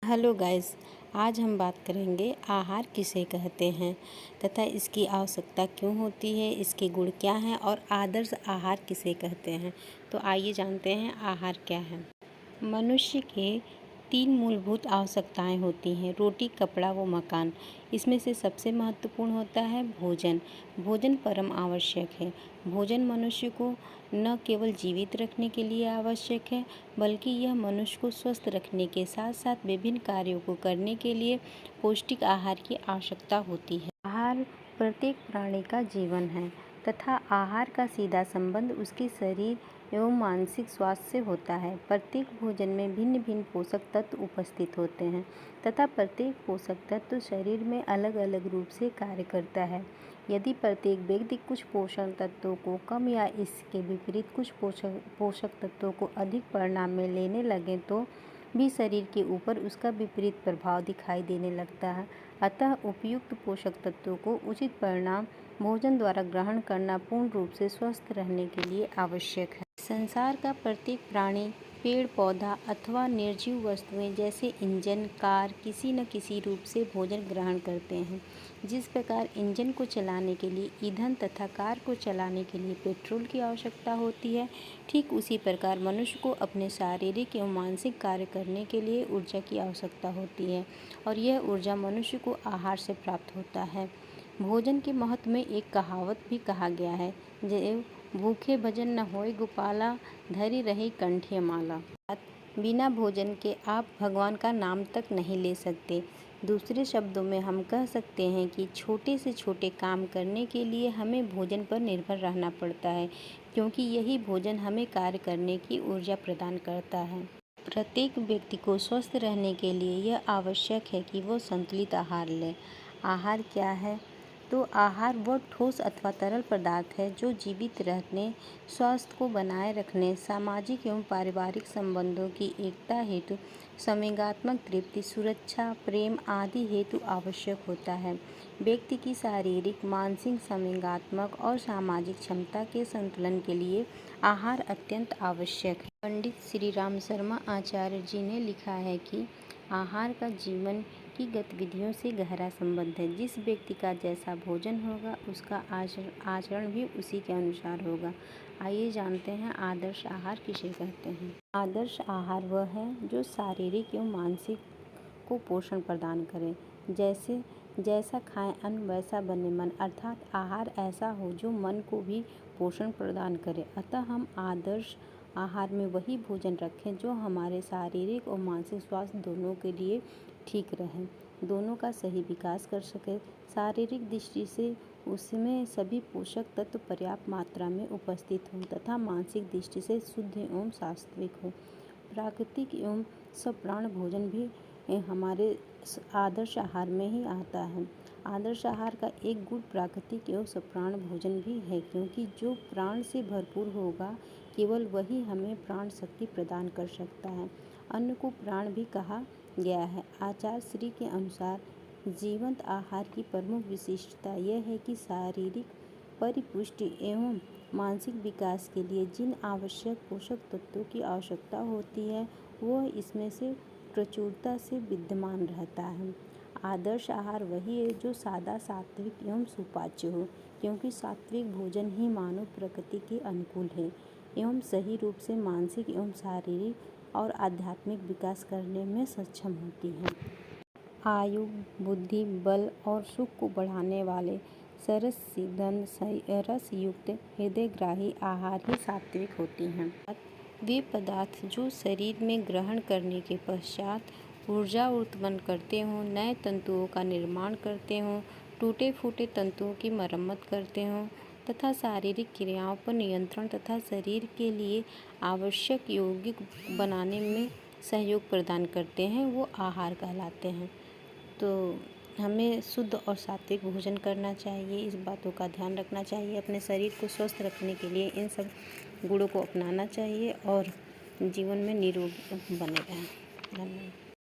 Hello guys, आज हम बात करेंगे आहार किसे कहते हैं तथा इसकी आवश्यकता क्यों होती है, इसके गुण क्या हैं और आदर्श आहार किसे कहते हैं। तो आइए जानते हैं आहार क्या है। मनुष्य के 3 मूलभूत आवश्यकताएं होती हैं, रोटी, कपड़ा व मकान। इसमें से सबसे महत्वपूर्ण होता है भोजन। भोजन परम आवश्यक है। भोजन मनुष्य को न केवल जीवित रखने के लिए आवश्यक है, बल्कि यह मनुष्य को स्वस्थ रखने के साथ साथ विभिन्न कार्यों को करने के लिए पौष्टिक आहार की आवश्यकता होती है। आहार प्रत्येक प्राणी का जीवन है तथा आहार का सीधा संबंध उसके शरीर एवं मानसिक स्वास्थ्य से होता है। प्रत्येक भोजन में भिन्न भिन्न पोषक तत्व उपस्थित होते हैं तथा प्रत्येक पोषक तत्व शरीर में अलग अलग रूप से कार्य करता है। यदि प्रत्येक व्यक्ति कुछ पोषक तत्वों को कम या इसके विपरीत कुछ पोषक तत्वों को अधिक परिमाण में लेने लगे तो भी शरीर के ऊपर उसका विपरीत प्रभाव दिखाई देने लगता है। अतः उपयुक्त पोषक तत्वों को उचित परिमाण भोजन द्वारा ग्रहण करना पूर्ण रूप से स्वस्थ रहने के लिए आवश्यक है। संसार का प्रत्येक प्राणी, पेड़ पौधा अथवा निर्जीव वस्तुएं जैसे इंजन, कार किसी न किसी रूप से भोजन ग्रहण करते हैं। जिस प्रकार इंजन को चलाने के लिए ईंधन तथा कार को चलाने के लिए पेट्रोल की आवश्यकता होती है, ठीक उसी प्रकार मनुष्य को अपने शारीरिक एवं मानसिक कार्य करने के लिए ऊर्जा की आवश्यकता होती है और यह ऊर्जा मनुष्य को आहार से प्राप्त होता है। भोजन के महत्व में एक कहावत भी कहा गया है, जो भूखे भजन न होय गोपाला, धरी रही कंठिय माला। बिना भोजन के आप भगवान का नाम तक नहीं ले सकते। दूसरे शब्दों में हम कह सकते हैं कि छोटे से छोटे काम करने के लिए हमें भोजन पर निर्भर रहना पड़ता है, क्योंकि यही भोजन हमें कार्य करने की ऊर्जा प्रदान करता है। प्रत्येक व्यक्ति को स्वस्थ रहने के लिए यह आवश्यक है कि वो संतुलित आहार ले। आहार क्या है? तो आहार वह ठोस अथवा तरल पदार्थ है जो जीवित रहने, स्वास्थ्य को बनाए रखने, सामाजिक एवं पारिवारिक संबंधों की एकता हेतु, संवेगात्मक तृप्ति, सुरक्षा, प्रेम आदि हेतु आवश्यक होता है। व्यक्ति की शारीरिक, मानसिक, संवेगात्मक और सामाजिक क्षमता के संतुलन के लिए आहार अत्यंत आवश्यक है। पंडित श्री राम शर्मा आचार्य जी ने लिखा है कि आहार का जीवन की गतिविधियों से गहरा संबंध है। जिस व्यक्ति का जैसा भोजन होगा उसका आचरण भी उसी के अनुसार होगा। आइए जानते हैं आदर्श आहार किसे कहते हैं। आदर्श आहार वह है जो शारीरिक एवं मानसिक को पोषण प्रदान करे। जैसा खाएं अन्न वैसा बने मन, अर्थात आहार ऐसा हो जो मन को भी पोषण प्रदान करे। अतः हम आदर्श आहार में वही भोजन रखें जो हमारे शारीरिक और मानसिक स्वास्थ्य दोनों के लिए ठीक रहे, दोनों का सही विकास कर सके। शारीरिक दृष्टि से उसमें सभी पोषक तत्व पर्याप्त मात्रा में उपस्थित हों तथा मानसिक दृष्टि से शुद्ध एवं सात्विक हो। प्राकृतिक एवं सप्राण भोजन भी हमारे आदर्श आहार में ही आता है। आदर्श आहार का एक गुण प्राकृतिक एवं सप्राण भोजन भी है, क्योंकि जो प्राण से भरपूर होगा केवल वही हमें प्राण शक्ति प्रदान कर सकता है। अन्न को प्राण भी कहा गया है। आचार्य श्री के अनुसार जीवंत आहार की प्रमुख विशिष्टता यह है कि शारीरिक परिपुष्टि एवं मानसिक विकास के लिए जिन आवश्यक पोषक तत्वों की आवश्यकता होती है वह इसमें से प्रचुरता से विद्यमान रहता है। आदर्श आहार वही है जो सादा, सात्विक एवं सुपाच्य हो, क्योंकि सात्विक भोजन ही मानव प्रकृति के अनुकूल है एवं सही रूप से मानसिक एवं शारीरिक और आध्यात्मिक विकास करने में सक्षम होती है। आयु, बुद्धि, बल और सुख को बढ़ाने वाले रस युक्त हृदयग्राही आहार ही सात्विक होती हैं। वे पदार्थ जो शरीर में ग्रहण करने के पश्चात ऊर्जा उत्पन्न करते हों, नए तंतुओं का निर्माण करते हों, टूटे फूटे तंतुओं की मरम्मत करते हों तथा शारीरिक क्रियाओं पर नियंत्रण तथा शरीर के लिए आवश्यक यौगिक बनाने में सहयोग प्रदान करते हैं, वो आहार कहलाते हैं। तो हमें शुद्ध और सात्विक भोजन करना चाहिए, इस बातों का ध्यान रखना चाहिए। अपने शरीर को स्वस्थ रखने के लिए इन सब गुणों को अपनाना चाहिए और जीवन में निरोगी बने रहें। धन्यवाद।